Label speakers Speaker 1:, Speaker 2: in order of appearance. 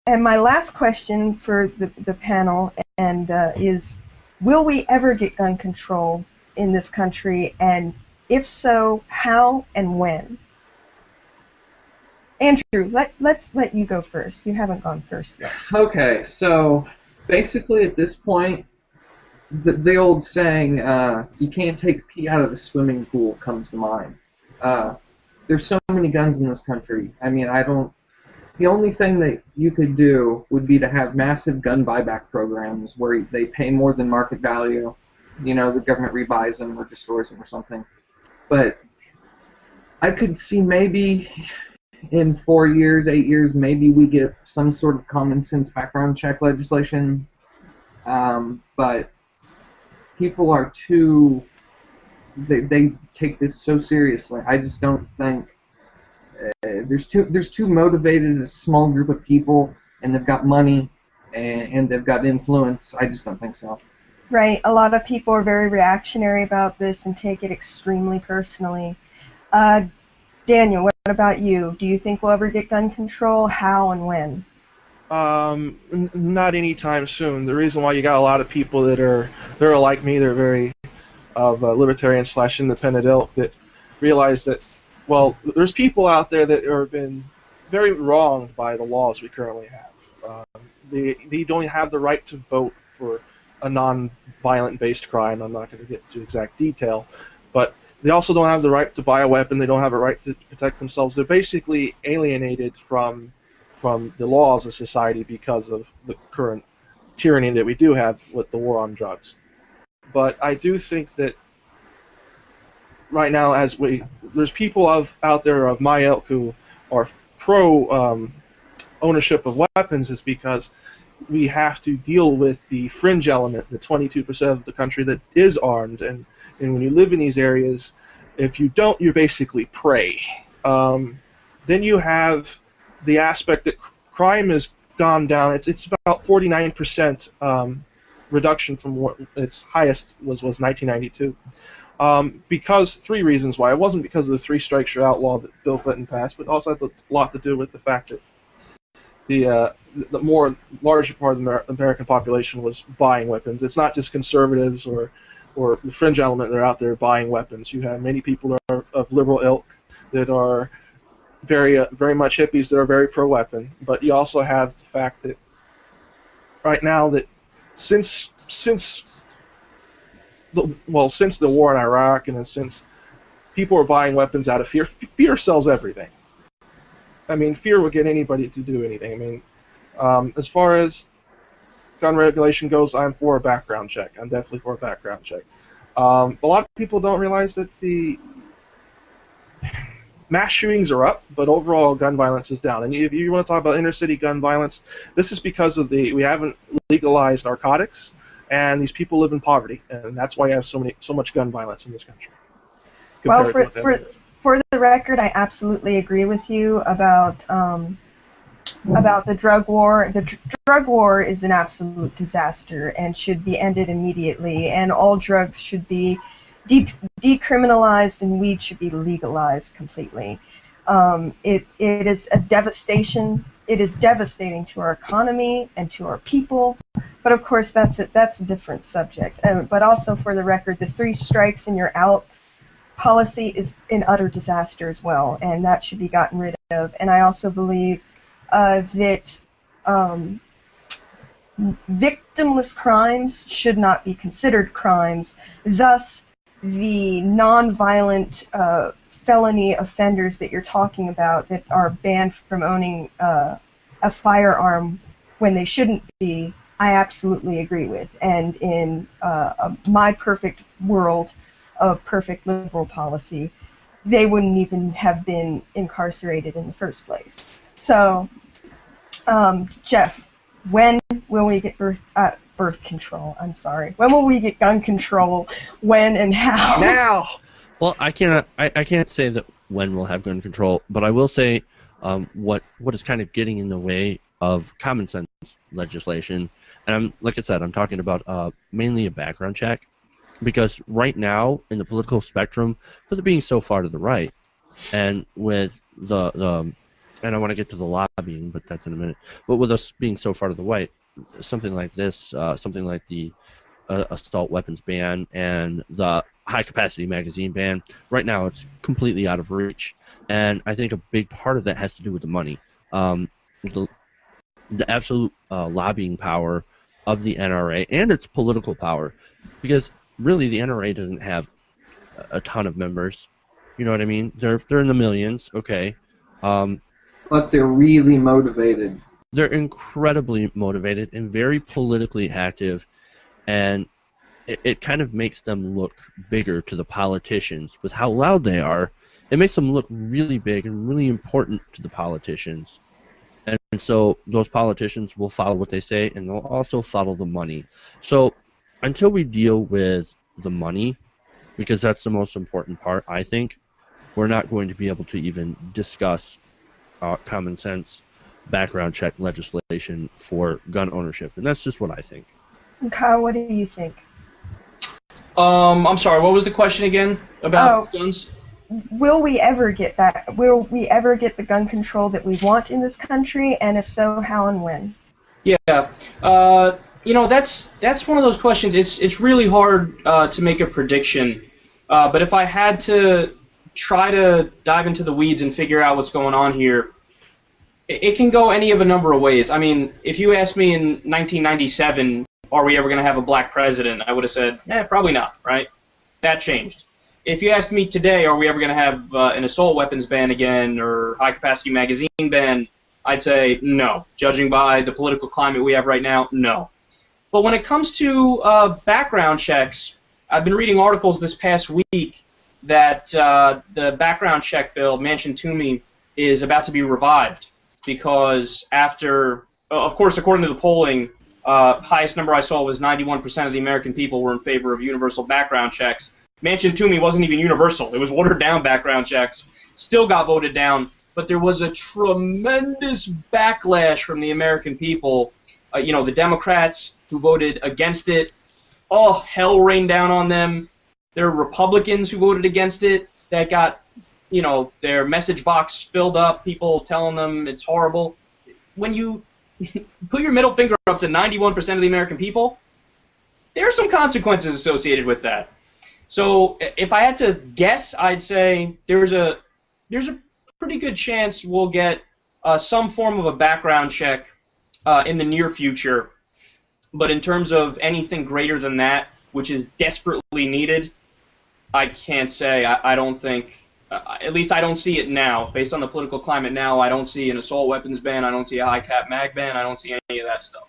Speaker 1: And my last question for the panel is, will we ever get gun control in this country? And if so, how and when? Andrew, let's let you go first. You haven't gone first yet.
Speaker 2: Okay, so basically at this point, the old saying, you can't take pee out of the swimming pool comes to mind. There's so many guns in this country. I mean, the only thing that you could do would be to have massive gun buyback programs where they pay more than market value. You know, the government rebuys them or restores them or something. But I could see maybe in 4 years, 8 years, maybe we get some sort of common sense background check legislation. But people are too, they take this so seriously. I just don't think there's too motivated a small group of people, and they've got money and they've got influence. I just don't think so.
Speaker 1: Right. A lot of people are very reactionary about this and take it extremely personally. Daniel, what about you? Do you think we'll ever get gun control? How and when?
Speaker 3: Not anytime soon. The reason why you got a lot of people they're like me, they're very of libertarian / independent ilk, that realize that, well, there's people out there that have been very wronged by the laws we currently have. They don't have the right to vote for a non-violent based crime. I'm not going to get into exact detail, but they also don't have the right to buy a weapon. They don't have a right to protect themselves. They're basically alienated from the laws of society because of the current tyranny that we do have with the war on drugs. But I do think that right now, there's people out there of my ilk who are pro ownership of weapons, is because we have to deal with the fringe element, the 22% of the country that is armed, and when you live in these areas, if you don't, you're basically prey. Then you have the aspect that crime has gone down. It's about 49% reduction from what its highest was 1992. Because three reasons why. It wasn't because of the 3 strikes you're outlaw that Bill Clinton passed, but also had a lot to do with the fact that the larger part of the American population was buying weapons. It's not just conservatives or the fringe element that are out there buying weapons. You have many people that are of liberal ilk that are very much hippies that are very pro-weapon. But you also have the fact that right now that since the war in Iraq, and since people are buying weapons out of fear, fear sells everything. I mean, fear will get anybody to do anything. I mean, as far as gun regulation goes, I'm for a background check. I'm definitely for a background check. A lot of people don't realize that the mass shootings are up, but overall gun violence is down. And if you want to talk about inner city gun violence, this is because of we haven't legalized narcotics, and these people live in poverty, and that's why you have so much gun violence in this country.
Speaker 1: Well, for the record, I absolutely agree with you about the drug war. The drug war is an absolute disaster and should be ended immediately, and all drugs should be decriminalized, and weed should be legalized completely. It is a devastation. It is devastating to our economy and to our people. But of course, that's a different subject. But also, for the record, the 3 strikes and you're out policy is an utter disaster as well, and that should be gotten rid of. And I also believe that victimless crimes should not be considered crimes. Thus, the non-violent felony offenders that you're talking about that are banned from owning a firearm when they shouldn't be, I absolutely agree with. And in my perfect world of perfect liberal policy, they wouldn't even have been incarcerated in the first place. So, Jeff, when will we get birth control? I'm sorry. When will we get gun control? When and how?
Speaker 3: Now.
Speaker 4: Well, I can't say that when we'll have gun control, but I will say what is kind of getting in the way of common sense legislation, and like I said, I'm talking about mainly a background check, because right now in the political spectrum, with it being so far to the right, and with the and I want to get to the lobbying, but that's in a minute. But with us being so far to the right, something like this, something like the assault weapons ban and the high-capacity magazine ban, right now it's completely out of reach. And I think a big part of that has to do with the money. The absolute lobbying power of the NRA and its political power, because really the NRA doesn't have a ton of members. You know what I mean? They're in the millions, okay.
Speaker 2: But they're really motivated.
Speaker 4: They're incredibly motivated and very politically active, and it kind of makes them look bigger to the politicians with how loud they are. It makes them look really big and really important to the politicians. And so those politicians will follow what they say, and they'll also follow the money. So until we deal with the money, because that's the most important part, I think, we're not going to be able to even discuss common sense background check legislation for gun ownership. And that's just what I think.
Speaker 1: Kyle, what do you think?
Speaker 5: I'm sorry, what was the question again about guns?
Speaker 1: Will we ever get the gun control that we want in this country, and if so, how and when?
Speaker 5: Yeah, you know, that's one of those questions. It's really hard to make a prediction, but if I had to try to dive into the weeds and figure out what's going on here, it can go any of a number of ways. I mean, if you asked me in 1997, are we ever going to have a black president, I would have said, probably not, right? That changed. If you ask me today, are we ever going to have an assault weapons ban again or high-capacity magazine ban, I'd say no. Judging by the political climate we have right now, no. But when it comes to background checks, I've been reading articles this past week that the background check bill, mentioned to me, is about to be revived because after, of course, according to the polling, highest number I saw was 91% of the American people were in favor of universal background checks. Mentioned to me wasn't even universal. It was watered-down background checks. Still got voted down, but there was a tremendous backlash from the American people. You know, the Democrats who voted against it, hell rained down on them. There are Republicans who voted against it that got, you know, their message box filled up, people telling them it's horrible. When you put your middle finger up to 91% of the American people, there are some consequences associated with that. So if I had to guess, I'd say there's a pretty good chance we'll get some form of a background check in the near future. But in terms of anything greater than that, which is desperately needed, I can't say. I don't think, at least I don't see it now. Based on the political climate now, I don't see an assault weapons ban. I don't see a high-cap mag ban. I don't see any of that stuff.